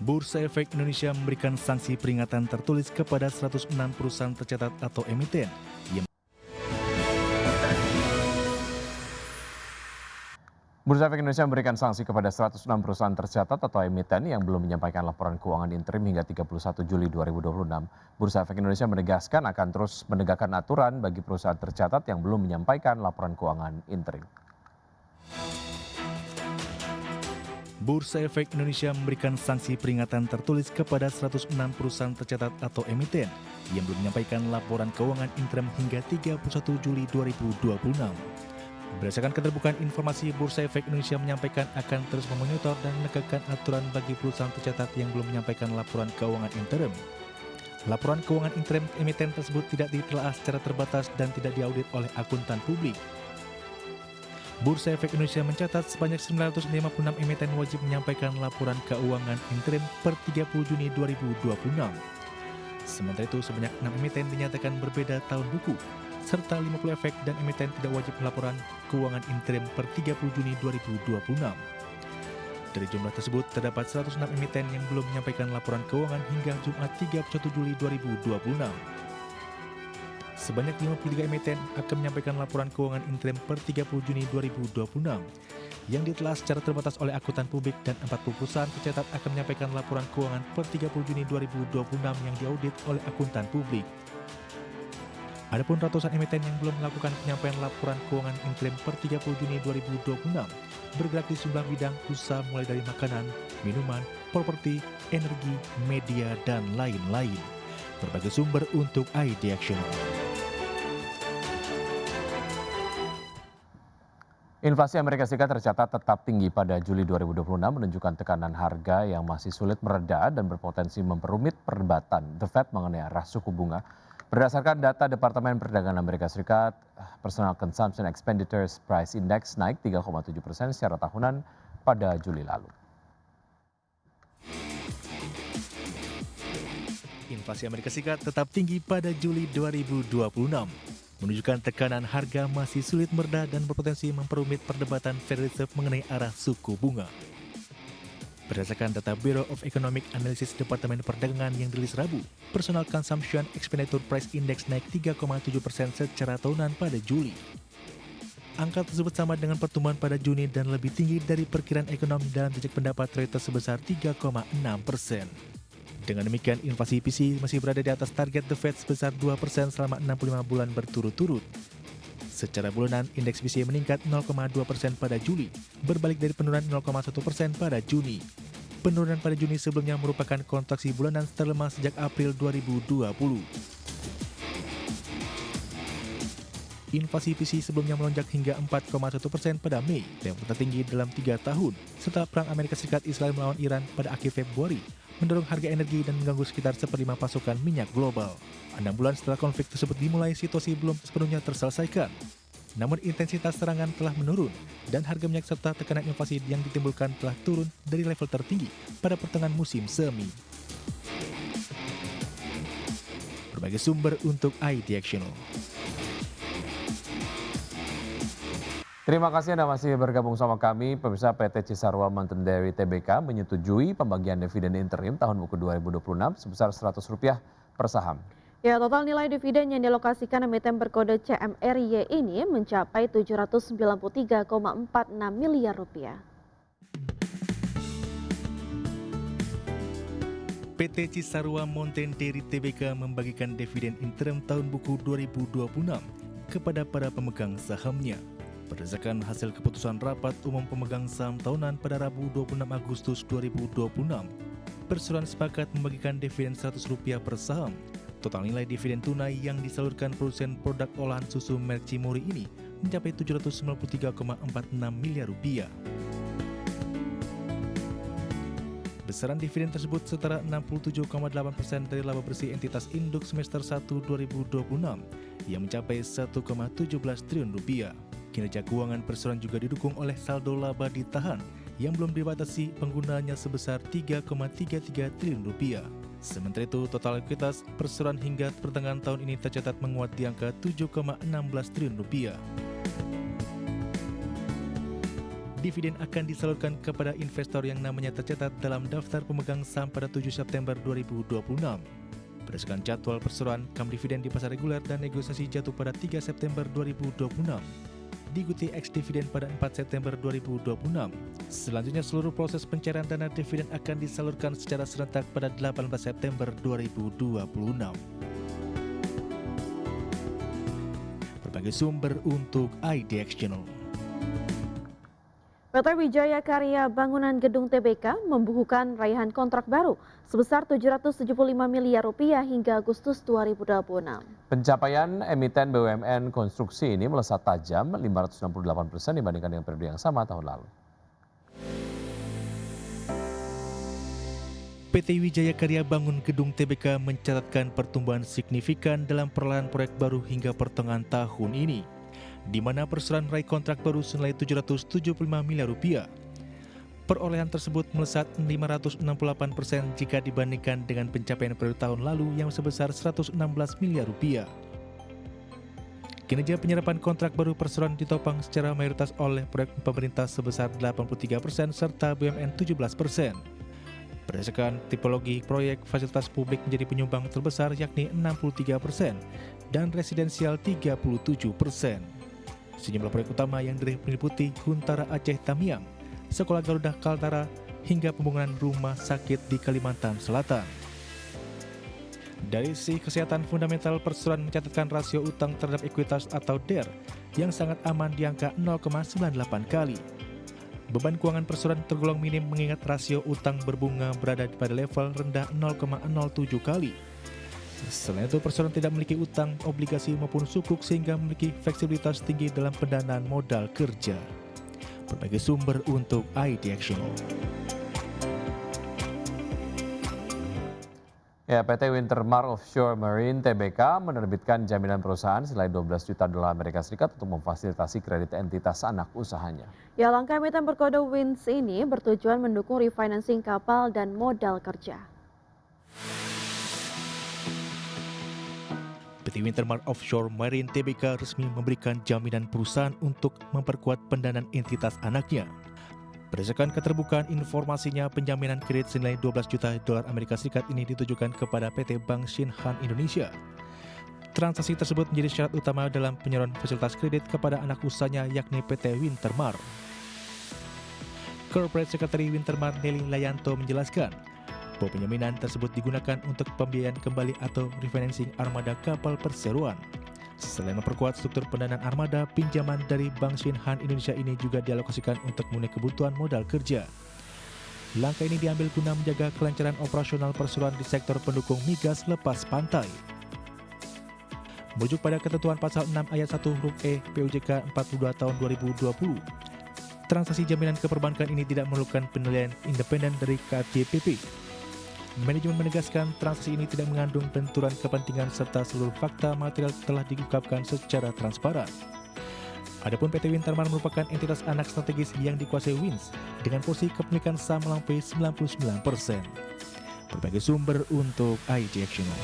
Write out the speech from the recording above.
Bursa Efek Indonesia memberikan sanksi peringatan tertulis kepada 106 perusahaan tercatat atau emiten yang Bursa Efek Indonesia memberikan sanksi kepada 106 perusahaan tercatat atau emiten yang belum menyampaikan laporan keuangan interim hingga 31 Juli 2026. Bursa Efek Indonesia menegaskan akan terus menegakkan aturan bagi perusahaan tercatat yang belum menyampaikan laporan keuangan interim. Bursa Efek Indonesia memberikan sanksi peringatan tertulis kepada 106 perusahaan tercatat atau emiten yang belum menyampaikan laporan keuangan interim hingga 31 Juli 2026. Berdasarkan keterbukaan informasi, Bursa Efek Indonesia menyampaikan akan terus memonitor dan menegakkan aturan bagi perusahaan tercatat yang belum menyampaikan laporan keuangan interim. Laporan keuangan interim emiten tersebut tidak ditelaah secara terbatas dan tidak diaudit oleh akuntan publik. Bursa Efek Indonesia mencatat sebanyak 956 emiten wajib menyampaikan laporan keuangan interim per 30 Juni 2026. Sementara itu, sebanyak 6 emiten dinyatakan berbeda tahun buku, serta 50 efek dan emiten tidak wajib laporan keuangan interim per 30 Juni 2026. Dari jumlah tersebut, terdapat 106 emiten yang belum menyampaikan laporan keuangan hingga Jumat 31 Juli 2026. Sebanyak 53 emiten akan menyampaikan laporan keuangan interim per 30 Juni 2026 yang ditelah secara terbatas oleh akuntan publik, dan 40 perusahaan tercatat akan menyampaikan laporan keuangan per 30 Juni 2026 yang diaudit oleh akuntan publik. Adapun ratusan emiten yang belum melakukan penyampaian laporan keuangan interim per 30 Juni 2026 bergerak di sejumlah bidang usaha mulai dari makanan, minuman, properti, energi, media, dan lain-lain. Berbagai sumber untuk ID Action. Inflasi Amerika Serikat tercatat tetap tinggi pada Juli 2026, menunjukkan tekanan harga yang masih sulit mereda dan berpotensi memperumit perdebatan The Fed mengenai arah suku bunga. Berdasarkan data Departemen Perdagangan Amerika Serikat, Personal Consumption Expenditures Price Index naik 3,7% secara tahunan pada Juli lalu. Inflasi Amerika Serikat tetap tinggi pada Juli 2026, menunjukkan tekanan harga masih sulit mereda dan berpotensi memperumit perdebatan Federal Reserve mengenai arah suku bunga. Berdasarkan data Bureau of Economic Analysis Departemen Perdagangan yang dirilis Rabu, Personal Consumption Expenditure Price Index naik 3,7% secara tahunan pada Juli. Angka tersebut sama dengan pertumbuhan pada Juni dan lebih tinggi dari perkiraan ekonomi dalam jejak pendapat Reuters sebesar 3,6%. Dengan demikian, inflasi PCE masih berada di atas target The Fed sebesar 2% selama 65 bulan berturut-turut. Secara bulanan, indeks PCE meningkat 0,2% pada Juli, berbalik dari penurunan 0,1% pada Juni. Penurunan pada Juni sebelumnya merupakan kontraksi bulanan terlemah sejak April 2020. Inflasi PCE sebelumnya melonjak hingga 4,1% pada Mei, level tertinggi dalam 3 tahun, setelah Perang Amerika Serikat Israel melawan Iran pada akhir Februari, mendorong harga energi dan mengganggu sekitar 1/5 pasokan minyak global. 6 bulan setelah konflik tersebut dimulai, situasi belum sepenuhnya terselesaikan. Namun intensitas serangan telah menurun, dan harga minyak serta tekanan inflasi yang ditimbulkan telah turun dari level tertinggi pada pertengahan musim semi. Berbagai sumber untuk ID Action. Terima kasih Anda masih bergabung sama kami. Pemirsa, PT Cisarua Mountain Dairy Tbk menyetujui pembagian dividen interim tahun buku 2026 sebesar Rp100 per saham. Ya, total nilai dividen yang dialokasikan emiten berkode CMRY ini mencapai Rp793,46 miliar. PT Cisarua Mountain Dairy Tbk membagikan dividen interim tahun buku 2026 kepada para pemegang sahamnya. Berdasarkan hasil keputusan rapat umum pemegang saham tahunan pada Rabu 26 Agustus 2026, perseroan sepakat membagikan dividen Rp100 per saham. Total nilai dividen tunai yang disalurkan produsen produk olahan susu merek Cimori ini mencapai Rp793,46 miliar. Besaran dividen tersebut setara 67,8% dari laba bersih entitas induk semester 1 2026 yang mencapai Rp1,17 triliun. Kinerja keuangan perseroan juga didukung oleh saldo laba ditahan yang belum dibatasi penggunaannya sebesar Rp3,33 triliun. Sementara itu, total likuiditas perseroan hingga pertengahan tahun ini tercatat menguat di angka Rp7,16 triliun. Dividen akan disalurkan kepada investor yang namanya tercatat dalam daftar pemegang saham pada 7 September 2026. Berdasarkan jadwal perseroan, kam dividen di pasar reguler dan negosiasi jatuh pada 3 September 2026. Diikuti ex-dividen pada 4 September 2026. Selanjutnya seluruh proses pencairan dana dividen akan disalurkan secara serentak pada 18 September 2026. Berbagai sumber untuk IDX Channel. PT Wijaya Karya Bangunan Gedung TBK membukukan raihan kontrak baru sebesar Rp775 miliar hingga Agustus 2026. Pencapaian emiten BUMN konstruksi ini melesat tajam 568% dibandingkan dengan periode yang sama tahun lalu. PT Wijaya Karya Bangun Gedung TBK mencatatkan pertumbuhan signifikan dalam perlahan proyek baru hingga pertengahan tahun ini, di mana perseroan meraih kontrak baru senilai Rp775 miliar. Perolehan tersebut melesat 568% jika dibandingkan dengan pencapaian periode tahun lalu yang sebesar Rp116 miliar. Kinerja penyerapan kontrak baru perseroan ditopang secara mayoritas oleh proyek pemerintah sebesar 83% serta BUMN 17%. Berdasarkan tipologi proyek, fasilitas publik menjadi penyumbang terbesar yakni 63% dan residensial 37%. Sejumlah proyek utama yang meliputi Huntara Aceh Tamiang, Sekolah Garuda Kaltara, hingga pembangunan rumah sakit di Kalimantan Selatan. Dari sisi kesehatan fundamental, perseroan mencatatkan rasio utang terhadap ekuitas atau DER yang sangat aman di angka 0,98 kali. Beban keuangan perseroan tergolong minim mengingat rasio utang berbunga berada pada level rendah 0,07 kali. Selain itu, perseroan tidak memiliki utang, obligasi maupun sukuk sehingga memiliki fleksibilitas tinggi dalam pendanaan modal kerja. Berbagai sumber untuk IDX Channel. Ya, PT Wintermar Offshore Marine TBK menerbitkan jaminan perusahaan senilai $12 juta untuk memfasilitasi kredit entitas anak usahanya. Ya, langkah emiten berkode WINS ini bertujuan mendukung refinancing kapal dan modal kerja. PT Wintermar Offshore Marine TBK resmi memberikan jaminan perusahaan untuk memperkuat pendanaan entitas anaknya. Berdasarkan keterbukaan informasinya, penjaminan kredit senilai $12 juta ini ditujukan kepada PT Bank Shinhan Indonesia. Transaksi tersebut menjadi syarat utama dalam penyaluran fasilitas kredit kepada anak usahanya yakni PT Wintermar. Corporate Secretary Wintermar Nelly Layanto menjelaskan bahwa penjaminan tersebut digunakan untuk pembiayaan kembali atau refinancing armada kapal perseroan. Selain memperkuat struktur pendanaan armada, pinjaman dari Bank Shinhan Indonesia ini juga dialokasikan untuk memenuhi kebutuhan modal kerja. Langkah ini diambil guna menjaga kelancaran operasional perseroan di sektor pendukung migas lepas pantai. Merujuk pada ketentuan pasal 6 ayat 1 huruf E PUJK 42 tahun 2020, transaksi jaminan keperbankan ini tidak memerlukan penilaian independen dari KJPP. Manajemen menegaskan transaksi ini tidak mengandung benturan kepentingan serta seluruh fakta material telah diungkapkan secara transparan. Adapun PT Wintermar merupakan entitas anak strategis yang dikuasai WINS dengan posisi kepemilikan saham melampaui 99%. Berbagai sumber untuk IDX Channel.